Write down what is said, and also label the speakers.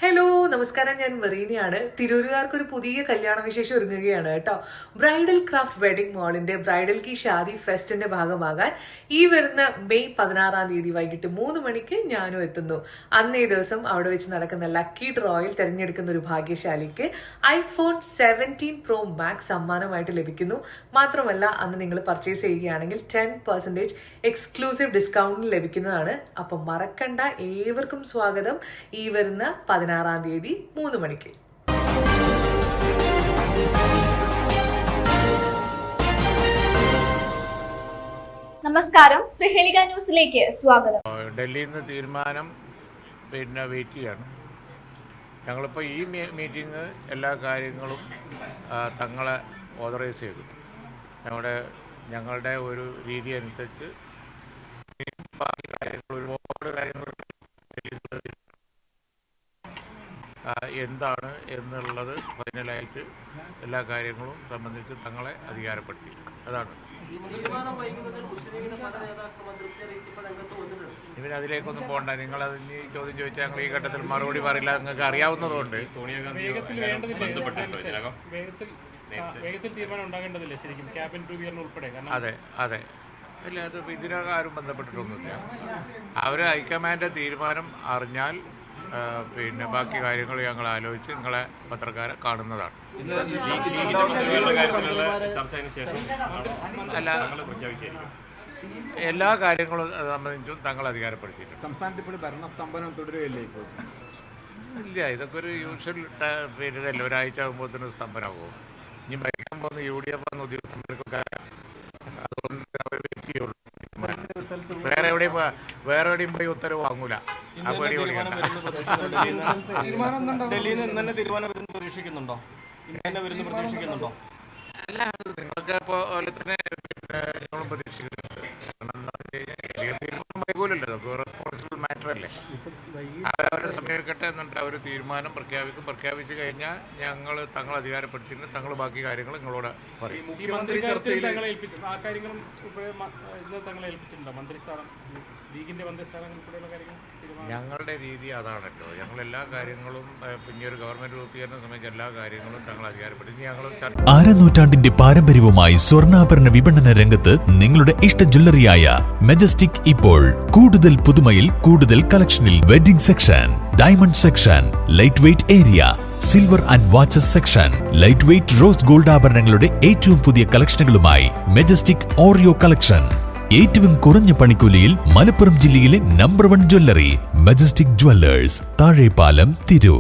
Speaker 1: Hello നമസ്കാരം, ഞാൻ മെറീനയാണ്. തിരൂരുകാർക്ക് ഒരു പുതിയ കല്യാണ വിശേഷം ഒരുങ്ങുകയാണ് കേട്ടോ. ബ്രൈഡൽ ക്രാഫ്റ്റ് വെഡിംഗ് മോളിന്റെ ബ്രൈഡൽ കി ഷാദി ഫെസ്റ്റിന്റെ ഭാഗമാകാൻ ഈ വരുന്ന മെയ് 16 വൈകിട്ട് 3 മണിക്ക് ഞാനും എത്തുന്നു. അന്നേ ദിവസം അവിടെ വെച്ച് നടക്കുന്ന ലക്കി ഡ്രോയിൽ തിരഞ്ഞെടുക്കുന്ന ഒരു ഭാഗ്യശാലിക്ക് iPhone 17 Pro Max സമ്മാനമായിട്ട് ലഭിക്കുന്നു. മാത്രമല്ല അന്ന് നിങ്ങൾ പർച്ചേസ് ചെയ്യുകയാണെങ്കിൽ 10% എക്സ്ക്ലൂസീവ് ഡിസ്കൗണ്ടിൽ ലഭിക്കുന്നതാണ്. അപ്പം മറക്കണ്ട, ഏവർക്കും സ്വാഗതം ഈ വരുന്ന 16 3 മണിക്ക്.
Speaker 2: നമസ്കാരം, പ്രഹേളിക ന്യൂസിലേക്ക് സ്വാഗതം.
Speaker 3: ഡൽഹിയിൽ നിന്ന് തീരുമാനം വെയിറ്റ് ചെയ്യാണ്. ഞങ്ങളിപ്പോൾ ഈ മീറ്റിംഗ് എല്ലാ കാര്യങ്ങളും തങ്ങളെ ഓതറൈസ് ചെയ്തു. ഞങ്ങളുടെ ഒരു രീതി അനുസരിച്ച് ഒരുപാട് കാര്യങ്ങൾ എന്താണ് എന്നുള്ളത് ഫൈനലായിട്ട് എല്ലാ കാര്യങ്ങളും സംബന്ധിച്ച് തങ്ങളെ അധികാരപ്പെടുത്തി. അതാണ്. ഇവരതിലേക്കൊന്നും പോകണ്ട. നിങ്ങളതിന് ചോദ്യം ചോദിച്ചാൽ ഞങ്ങൾ ഈ ഘട്ടത്തിൽ മറുപടി പറയില്ല. നിങ്ങൾക്ക് അറിയാവുന്നതുകൊണ്ട് അതെ അതെ ഇല്ല, അത് ഇതിനകം ആരും ബന്ധപ്പെട്ടിട്ടൊന്നുമില്ല. അവർ ഹൈക്കമാൻഡ് തീരുമാനം അറിഞ്ഞാൽ ബാക്കി കാര്യങ്ങൾ ഞങ്ങൾ ആലോചിച്ച് നിങ്ങളെ പത്രക്കാരെ കാണുന്നതാണ്. അല്ല, എല്ലാ കാര്യങ്ങളും സംബന്ധിച്ചും തങ്ങൾ അധികാരപ്പെടുത്തിയിട്ടുണ്ട്.
Speaker 4: സംസ്ഥാനത്ത് ഇപ്പോൾ ഭരണസ്തംഭനം തുടരുകയല്ലേ ഇപ്പോൾ?
Speaker 3: ഇല്ല, ഇതൊക്കെ ഒരു യൂഷ്വൽ ഇതല്ലേ. ഒരാഴ്ച ആകുമ്പോഴത്തേനും സ്തംഭനമാകും. ഇനി ഭരിക്കാൻ പോകുന്ന UDF ഉദ്യോഗസ്ഥർക്കൊക്കെ അതുകൊണ്ട് അവർ വെയിറ്റ് ചെയ്യുള്ളൂ. വേറെ എവിടെയും പോയി ഉത്തരവ് വാങ്ങൂല. ആ പേടി അല്ല, നിങ്ങൾക്ക് പോലെ തന്നെ ഞങ്ങളും പ്രതീക്ഷിക്കുന്നുണ്ട്. വൈകൂലല്ലോ, റെസ്പോൺസിബിൾ മാറ്റർ അല്ലേ. അവരവരെ സമീപിക്കട്ടെ എന്നിട്ട് അവർ തീരുമാനം പ്രഖ്യാപിച്ചു കഴിഞ്ഞാൽ ഞങ്ങൾ തങ്ങൾ അധികാരപ്പെടുത്തിയിട്ട് തങ്ങൾ ബാക്കി കാര്യങ്ങൾ നിങ്ങളോട് പറയും. ഞങ്ങളുടെ രീതി അതാണല്ലോ. ഞങ്ങളെല്ലാ കാര്യങ്ങളും പിന്നീട് ഗവൺമെന്റ് രൂപീകരണ സംബന്ധിച്ച എല്ലാ കാര്യങ്ങളും തങ്ങൾ അധികാരപ്പെടുത്തി ഞങ്ങൾ
Speaker 5: അരനൂറ്റാണ്ടിന്റെ പാരമ്പര്യവുമായി സ്വർണ്ണാഭരണ വിപണന രംഗത്ത് നിങ്ങളുടെ ഇഷ്ട ജ്വല്ലറിയായ മെജസ്റ്റിക് ഇപ്പോൾ കൂടുതൽ പുതുമയിൽ കൂടുതൽ കളക്ഷനിൽ wedding section, diamond section, light weight area, silver and watches section, light weight rose gold ആഭരണങ്ങളുടെ ഏറ്റവും പുതിയ കളക്ഷനുകളുമായി മെജസ്റ്റിക് ഓറിയോ കളക്ഷൻ. ഏറ്റവും കുറഞ്ഞ പണിക്കൂലിയിൽ മലപ്പുറം ജില്ലയിലെ number 1 jewellery majestic Jewellers, Thazhepalam, Tirur.